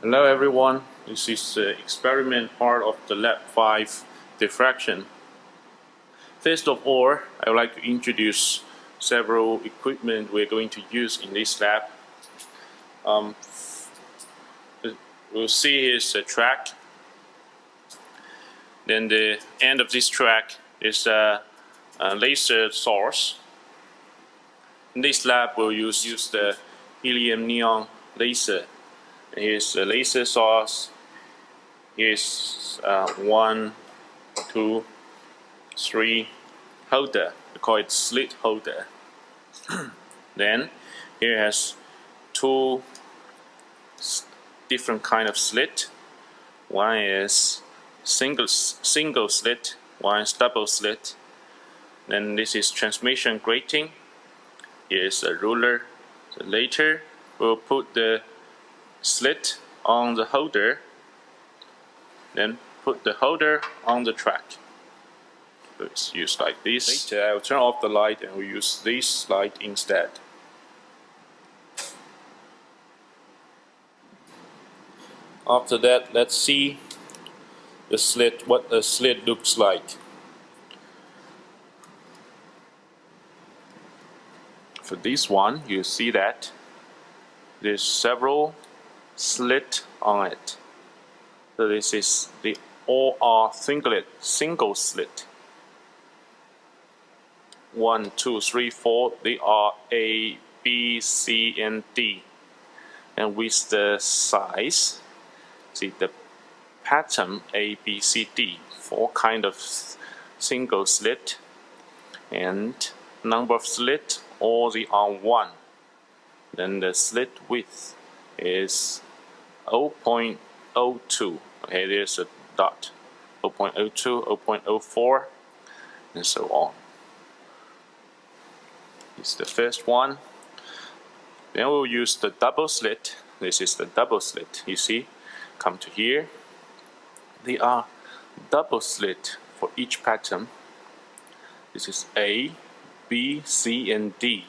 Hello everyone, this is the experiment part of the Lab 5 diffraction. First of all, I would like to introduce several equipment we're going to use in this lab. We'll see here's a track. Then the end of this track is a laser source. In this lab we'll use the helium neon laser. Here's the laser source. Here's 1, 2, 3 holder. We call it slit holder. Then here has two different kind of slit. One is single slit. One is double slit. Then this is transmission grating. Here is a ruler. So later we'll put the slit on the holder, then put the holder on the track. So it's used like this. Later I'll turn off the light and we'll use this light instead. After that, let's see the slit, what the slit looks like. For this one, you see that there's several slit on it. So this is the all are single slit. 1, 2, 3, 4. They are A, B, C, and D. And with the size, see the pattern A, B, C, D. 4 kind of single slit, and number of slit, all they are 1. Then the slit width is 0.02. Okay, there's a dot. 0.02, 0.04, and so on. This is the first one. Then we'll use the double slit. This is the double slit. You see, come to here. They are double slit for each pattern. This is A, B, C, and D.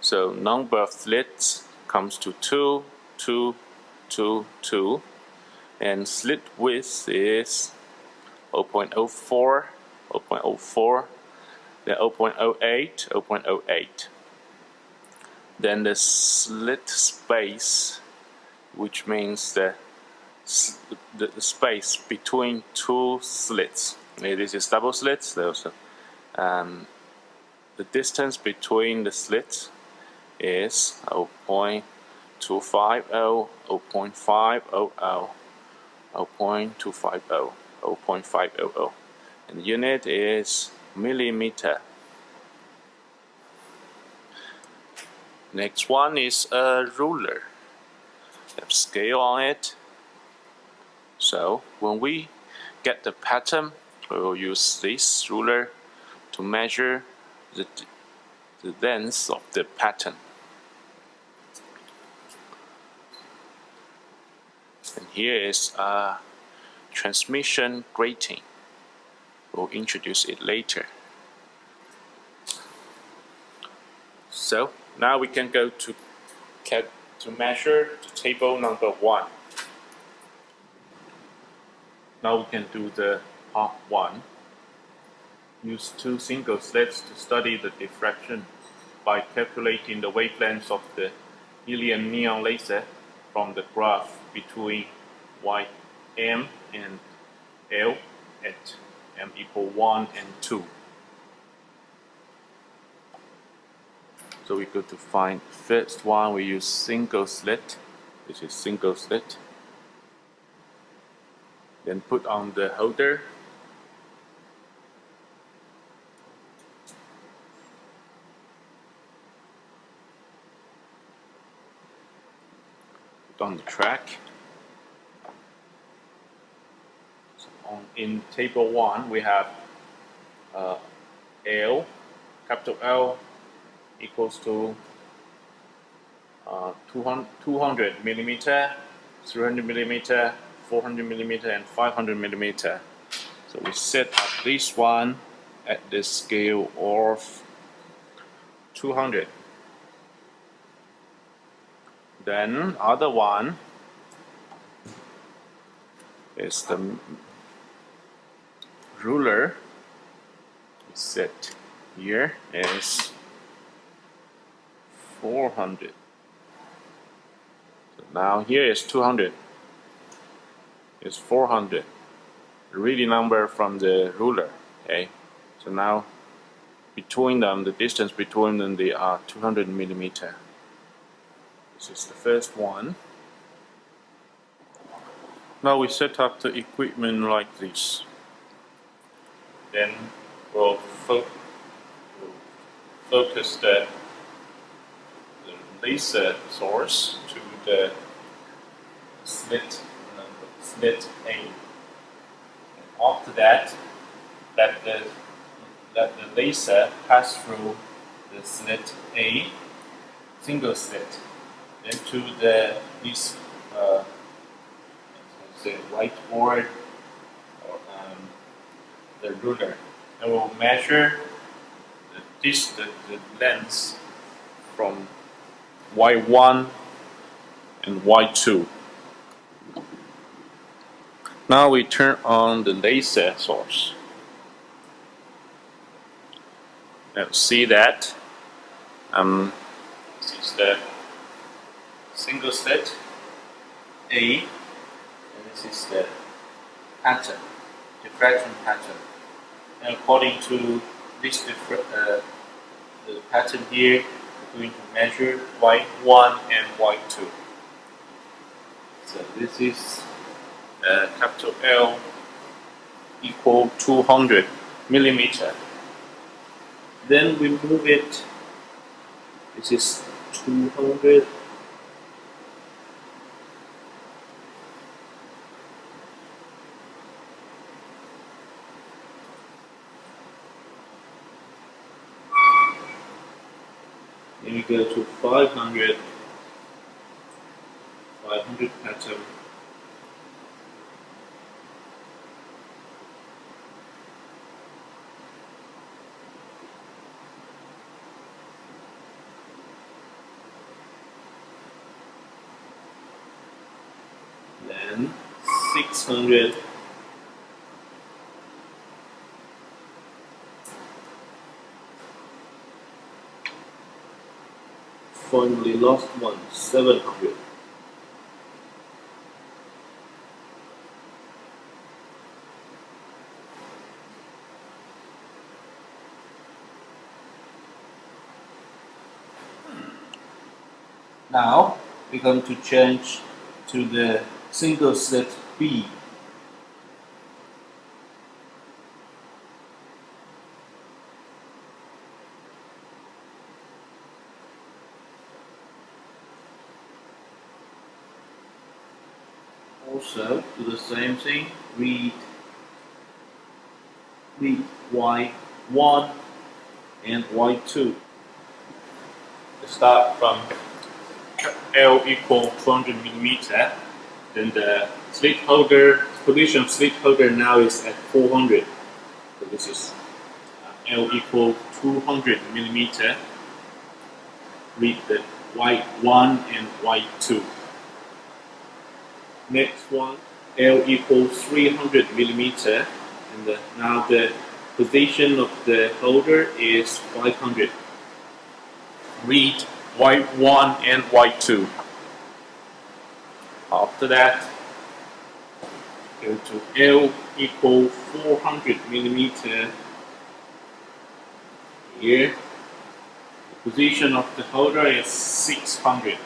So number of slits comes to 2, 2, 2, 2, and slit width is 0.04, 0.04, then 0.08, 0.08. Then the slit space, which means the space between two slits. This is double slits. There's the distance between the slits is 0.250, 0.500, 0.250, 0.500, and the unit is millimeter. Next one is a ruler. They have scale on it. So when we get the pattern, we will use this ruler to measure the length of the pattern. And here is a transmission grating. We'll introduce it later. So now we can go to measure the table number 1. Now we can do the part 1. Use 2 single slits to study the diffraction by calculating the wavelengths of the helium neon laser from the graph between M and L at m equal 1 and 2. So we go to find first one. We use single slit. This is single slit. Then put on the holder. Put on the track. So in table 1 we have L, capital L equals to 200 millimeter, 300 millimeter, 400 millimeter, and 500 millimeter. So we set up this one at the scale of 200. Then other one is the ruler is set here is 400. So now here is 200. It's 400. Read the number from the ruler. Okay. So now between them, the distance between them, they are 200 millimeter. This is the first one. Now we set up the equipment like this. Then we'll focus the laser source to the slit A. And after that, let the laser pass through the slit A, single slit, then to this whiteboard or the ruler, and we'll measure the length from Y1 and Y2. Now we turn on the laser source. Now see that this is the single slit A, and this is the pattern, diffraction pattern. And according to this the pattern here, we're going to measure Y1 and Y2. So this is capital L equal 200 millimeter. Then we move it. This is 200. Then we go to 500 pattern. Then 600. Finally, last one, 700. Now we're going to change to the single slit B. Also do the same thing, read Y1 and Y2. Start from L equal 200 millimeter. Then the slit holder, position of slit holder now is at 400. So this is L equal 200 millimeter. Read the Y1 and Y2. Next one, L equals 300 millimeter, and now the position of the holder is 500. Read Y1 and Y2. After that, go to L equal 400 millimeter. Here, the position of the holder is 600.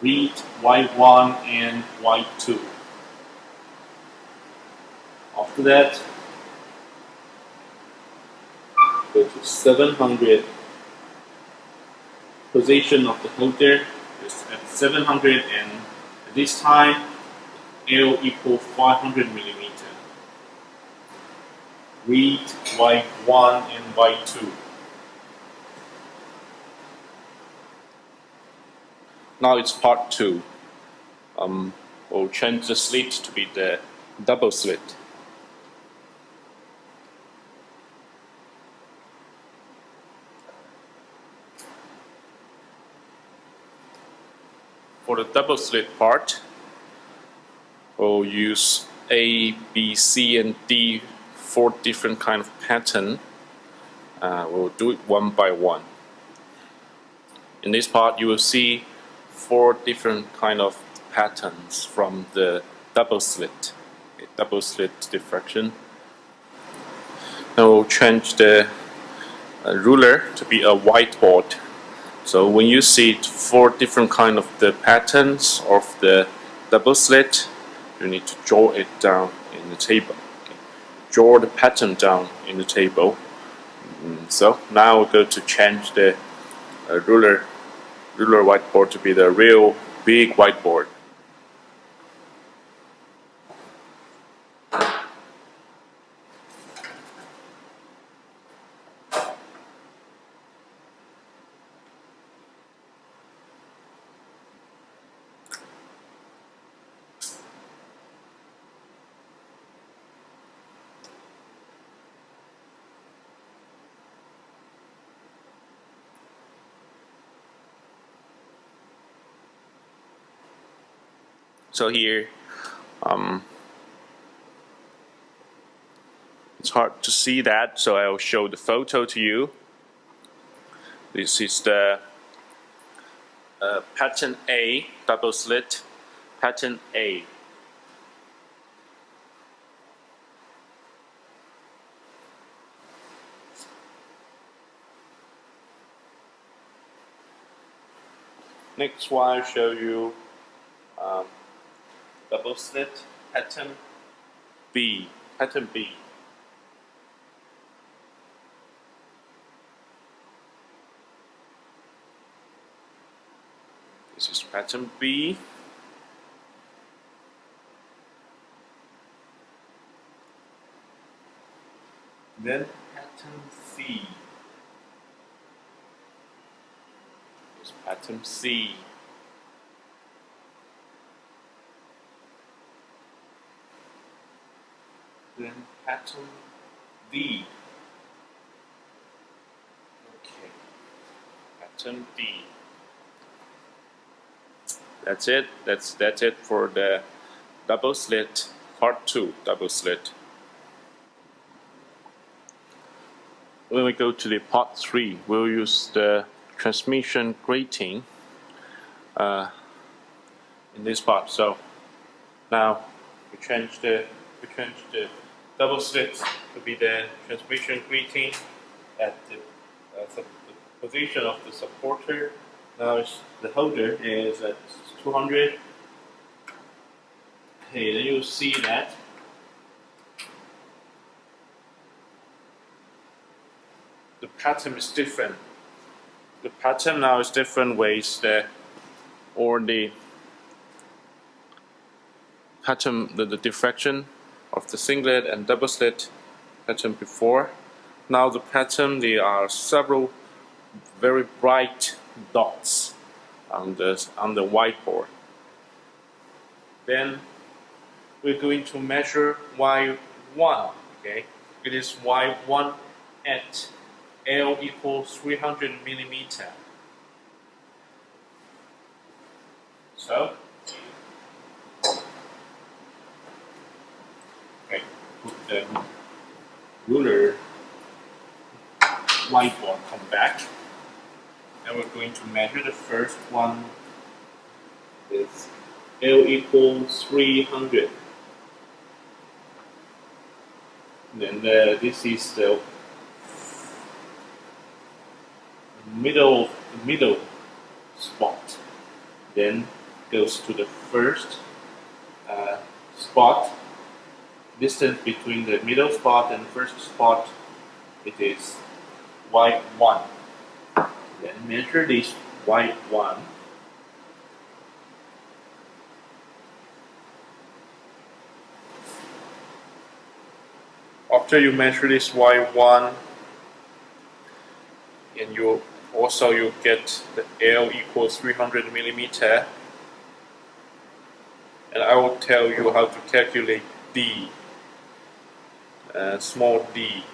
Read Y1 and Y2. After that, go to 700. Position of the holder is at 700, and this time L equal 500 millimeter. Read Y1 and Y2. Now it's part 2. We'll change the slit to be the double slit. For the double slit part, we'll use A, B, C, and D, 4 different kind of pattern. We'll do it one by one. In this part, you will see 4 different kind of patterns from the double slit, double slit diffraction. Now we'll change the ruler to be a whiteboard. So when you see 4 different kind of the patterns of the double slit, you need to draw it down in the table. Okay. Draw the pattern down in the table. So now we're going to change the ruler whiteboard to be the real big whiteboard. So here, it's hard to see that, so I'll show the photo to you. This is the pattern A, double slit, pattern A. Next one, I'll show you double slit, pattern B, pattern B. This is pattern B. Then pattern C. This is pattern C. Then pattern D. Okay. Pattern D. That's it. That's it for the double slit, part 2, double slit. When we go to the part 3, we'll use the transmission grating in this part. So now we change the double slit to be the transmission grating at the position of the supporter. Now the holder is at 200. Okay, then you'll see that the pattern is different. The pattern now is different ways or the pattern, the diffraction of the singlet and double slit pattern before. Now the pattern, there are several very bright dots on the whiteboard. Then we're going to measure Y1. Okay, it is Y1 at L equals 300 millimeter. So, okay, put the ruler whiteboard, come back. And we're going to measure the first one is L equals 300. Then this is the middle spot. Then goes to the first spot. Distance between the middle spot and first spot, it is Y1. Then measure this Y1. After you measure this Y1, and you get the L equals 300 millimeter, and I will tell you how to calculate D, small d.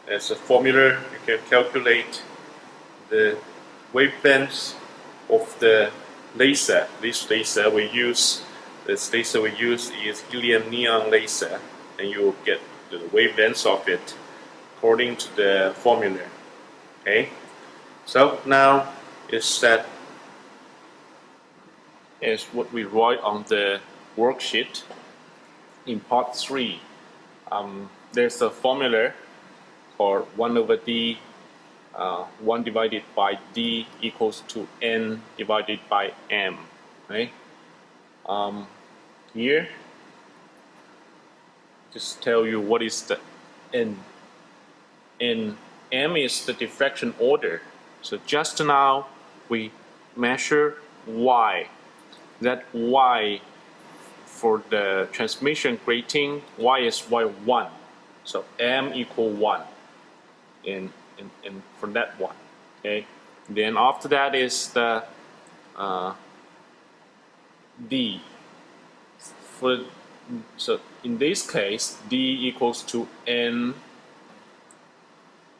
As a formula, you can calculate the wavelength of the laser. This laser we use This laser we use is helium neon laser, and you will get the wavelengths of it according to the formula. Okay, so now is what we write on the worksheet in part 3. There's a formula for 1 over d, 1 divided by d equals to n divided by m. Right? Here, just tell you what is the n. M is the diffraction order. So just now we measure y. That y for the transmission grating, y is y1. So m equal 1 in for that one. Okay. Then after that is the d. So in this case, d equals to n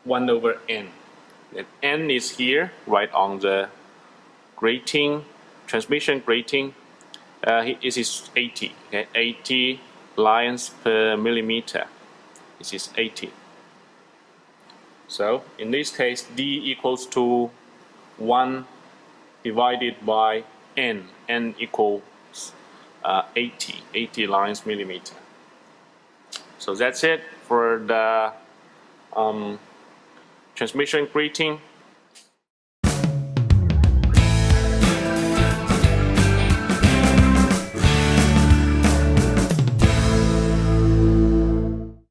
1 over n. And n is here, right on the grating, transmission grating. This is 80. Okay, 80 lines per millimeter. This is 80. So in this case, d equals to 1 divided by n. N equals 80 lines millimeter. So that's it for the transmission grating.